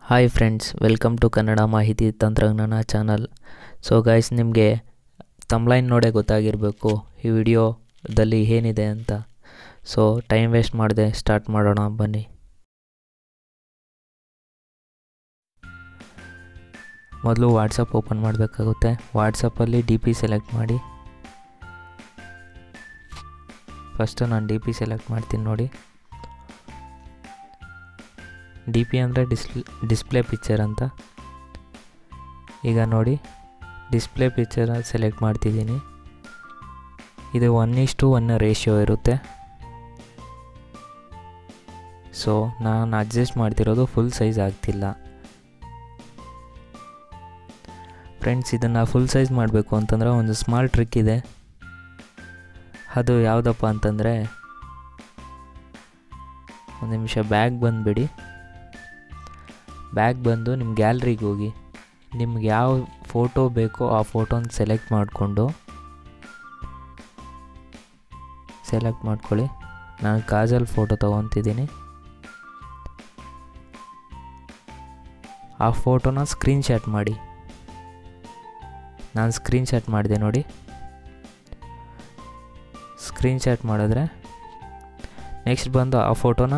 Hi friends, welcome to Kannada ಮಾಹಿತಿ ತಂತ್ರಜ್ಞಾನ channel. So guys, ನಿಮಗೆ ತಮ್ಲೈನ್ ನೋಡೇ ಗೊತ್ತಾಗಿರಬೇಕು ಈ ವಿಡಿಯೋದಲ್ಲಿ ಏನಿದೆ ಅಂತ. ಸೊ ಟೈಮ್ ವೇಸ್ಟ್ ಮಾಡದೆ ಸ್ಟಾರ್ಟ್ ಮಾಡೋಣ ಬನ್ನಿ. ಮೊದಲು ವಾಟ್ಸಪ್ ಓಪನ್ ಮಾಡಬೇಕಾಗುತ್ತೆ. ವಾಟ್ಸಪ್ಪಲ್ಲಿ ಡಿ ಪಿ ಸೆಲೆಕ್ಟ್ ಮಾಡಿ. ಫಸ್ಟು ನಾನು ಡಿ ಪಿ ಸೆಲೆಕ್ಟ್ ಮಾಡ್ತೀನಿ ನೋಡಿ. ಡಿ ಪಿ ಅಂದರೆ ಡಿಸ್ಪ್ಲೇ ಪಿಕ್ಚರ್ ಅಂತ. ಈಗ ನೋಡಿ, ಡಿಸ್ಪ್ಲೇ ಪಿಕ್ಚರ್ ಸೆಲೆಕ್ಟ್ ಮಾಡ್ತಿದ್ದೀನಿ. ಇದು 1:1 ರೇಷಿಯೋ ಇರುತ್ತೆ. ಸೊ ನಾನು ಅಡ್ಜಸ್ಟ್ ಮಾಡ್ತಿರೋದು ಫುಲ್ ಸೈಜ್ ಆಗ್ತಿಲ್ಲ. ಫ್ರೆಂಡ್ಸ್, ಇದನ್ನು ಫುಲ್ ಸೈಜ್ ಮಾಡಬೇಕು ಅಂತಂದರೆ ಒಂದು ಸ್ಮಾಲ್ ಟ್ರಿಕ್ ಇದೆ. ಅದು ಯಾವುದಪ್ಪ ಅಂತಂದರೆ, ಒಂದು ನಿಮಿಷ ಬ್ಯಾಗ್ ಬಂದುಬಿಡಿ. ಬ್ಯಾಗ್ ಬಂದು ನಿಮ್ಮ ಗ್ಯಾಲ್ರಿಗೆ ಹೋಗಿ, ನಿಮ್ಗೆ ಯಾವ ಫೋಟೋ ಬೇಕೋ ಆ ಫೋಟೋನ ಸೆಲೆಕ್ಟ್ ಮಾಡ್ಕೊಳ್ಳಿ. ನಾನು ಕಾಜಲ್ ಫೋಟೋ ತೊಗೊತಿದ್ದೀನಿ. ಆ ಫೋಟೋನ ಸ್ಕ್ರೀನ್ಶಾಟ್ ಮಾಡಿ. ನಾನು ಸ್ಕ್ರೀನ್ಶಾಟ್ ಮಾಡಿದೆ ನೋಡಿ. ಸ್ಕ್ರೀನ್ಶಾಟ್ ಮಾಡಿದ್ರೆ ನೆಕ್ಸ್ಟ್ ಬಂದು ಆ ಫೋಟೋನ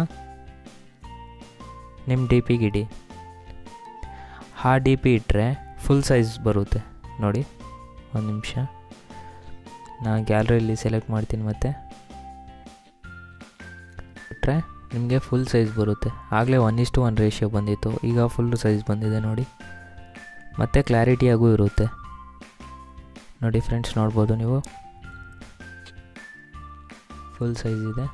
ನಿಮ್ಮ ಡಿ ಪಿಗೆ ಇಡಿ. ಆ ಡಿ ಪಿ ಇಟ್ಟರೆ ಫುಲ್ ಸೈಜ್ ಬರುತ್ತೆ ನೋಡಿ. ಒಂದು ನಿಮಿಷ, ನಾನು ಗ್ಯಾಲರಿಯಲ್ಲಿ ಸೆಲೆಕ್ಟ್ ಮಾಡ್ತೀನಿ. ಮತ್ತು ಇಟ್ಟರೆ ನಿಮಗೆ ಫುಲ್ ಸೈಜ್ ಬರುತ್ತೆ. ಆಗಲೇ 1:1 ರೇಷಿಯೋ ಬಂದಿತ್ತು, ಈಗ ಫುಲ್ ಸೈಜ್ ಬಂದಿದೆ ನೋಡಿ. ಮತ್ತು ಕ್ಲಾರಿಟಿಯಾಗೂ ಇರುತ್ತೆ ನೋಡಿ. ಫ್ರೆಂಡ್ಸ್, ನೋಡ್ಬೋದು ನೀವು, ಫುಲ್ ಸೈಜ್ ಇದೆ.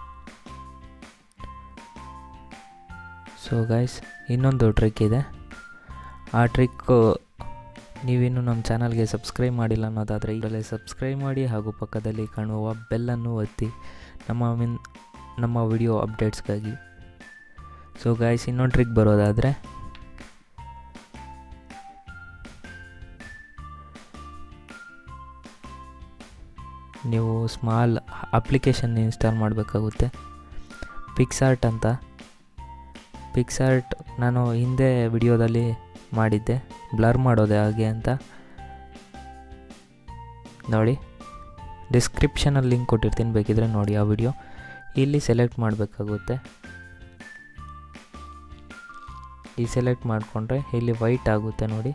ಸೊ ಗೈಸ್, ಇನ್ನೊಂದು ಟ್ರಿಕ್ ಇದೆ. ಆ ಟ್ರಿಕ್ಕು ನೀವಿನ್ನೂ ನಮ್ಮ ಚಾನಲ್ಗೆ ಸಬ್ಸ್ಕ್ರೈಬ್ ಮಾಡಿಲ್ಲ ಅನ್ನೋದಾದರೆ ಈಗಲೇ ಸಬ್ಸ್ಕ್ರೈಬ್ ಮಾಡಿ ಹಾಗೂ ಪಕ್ಕದಲ್ಲಿ ಕಾಣುವ ಬೆಲ್ಲನ್ನು ಒತ್ತಿ ನಮ್ಮ ವಿಡಿಯೋ ಅಪ್ಡೇಟ್ಸ್ಗಾಗಿ. ಸೊ ಗೈಸ್, ಇನ್ನೊಂದು ಟ್ರಿಕ್ ಬರೋದಾದರೆ, ನೀವು ಸ್ಮಾಲ್ ಅಪ್ಲಿಕೇಶನ್ ಇನ್ಸ್ಟಾಲ್ ಮಾಡಬೇಕಾಗುತ್ತೆ. ಪಿಕ್ಸಾರ್ಟ್ ಅಂತ. ಪಿಕ್ಸಾರ್ಟ್ ನಾನು ಹಿಂದೆ ವಿಡಿಯೋದಲ್ಲಿ ಮಾಡಿದ್ದೆ, ಬ್ಲರ್ ಮಾಡೋದೆ ಹಾಗೆ ಅಂತ ನೋಡಿ. ಡಿಸ್ಕ್ರಿಪ್ಷನಲ್ಲಿ ಲಿಂಕ್ ಕೊಟ್ಟಿರ್ತೀನಿ, ಬೇಕಿದ್ರೆ ನೋಡಿ ಆ ವಿಡಿಯೋ. ಇಲ್ಲಿ ಸೆಲೆಕ್ಟ್ ಮಾಡಬೇಕಾಗುತ್ತೆ. ಈ ಸೆಲೆಕ್ಟ್ ಮಾಡಿಕೊಂಡ್ರೆ ಇಲ್ಲಿ ವೈಟ್ ಆಗುತ್ತೆ ನೋಡಿ.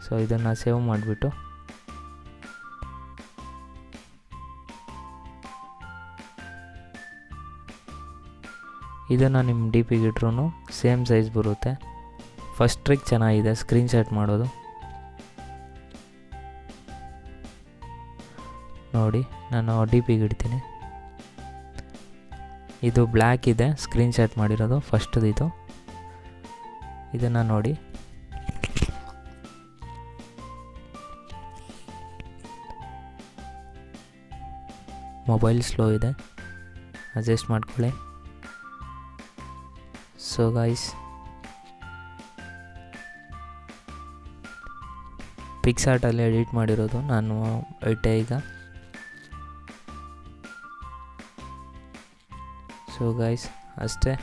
ಸೊ ಇದನ್ನು ಸೇವ್ ಮಾಡಿಬಿಟ್ಟು ಇದನ್ನು ನಿಮ್ಮ ಡಿ ಪಿಗೆ ಇಟ್ರೂ ಸೇಮ್ ಸೈಜ್ ಬರುತ್ತೆ. ಫಸ್ಟ್ ಟ್ರಿಕ್ ಚೆನ್ನಾಗಿದೆ, ಸ್ಕ್ರೀನ್ಶಾಟ್ ಮಾಡೋದು ನೋಡಿ. ನಾನು ಡಿ ಪಿಗೆ ಇಡ್ತೀನಿ. ಇದು ಬ್ಲ್ಯಾಕ್ ಇದೆ, ಸ್ಕ್ರೀನ್ಶಾಟ್ ಮಾಡಿರೋದು ಫಸ್ಟ್ದು ಇದು. ಇದನ್ನು ನೋಡಿ, ಮೊಬೈಲ್ ಸ್ಲೋ ಇದೆ, ಅಡ್ಜಸ್ಟ್ ಮಾಡ್ಕೊಳ್ಳಿ. ಸೊ ಗೈಸ್, ಪಿಕ್ಸಾರ್ಟಲ್ಲಿ ಎಡಿಟ್ ಮಾಡಿರೋದು ನಾನು ಇಟ್ಟೆ ಈಗ. ಸೊ ಗೈಸ್, ಅಷ್ಟೇ.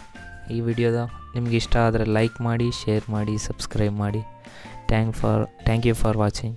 ಈ ವಿಡಿಯೋದ ನಿಮ್ಗೆ ಇಷ್ಟ ಆದರೆ ಲೈಕ್ ಮಾಡಿ, ಶೇರ್ ಮಾಡಿ, ಸಬ್ಸ್ಕ್ರೈಬ್ ಮಾಡಿ. Thank you for watching.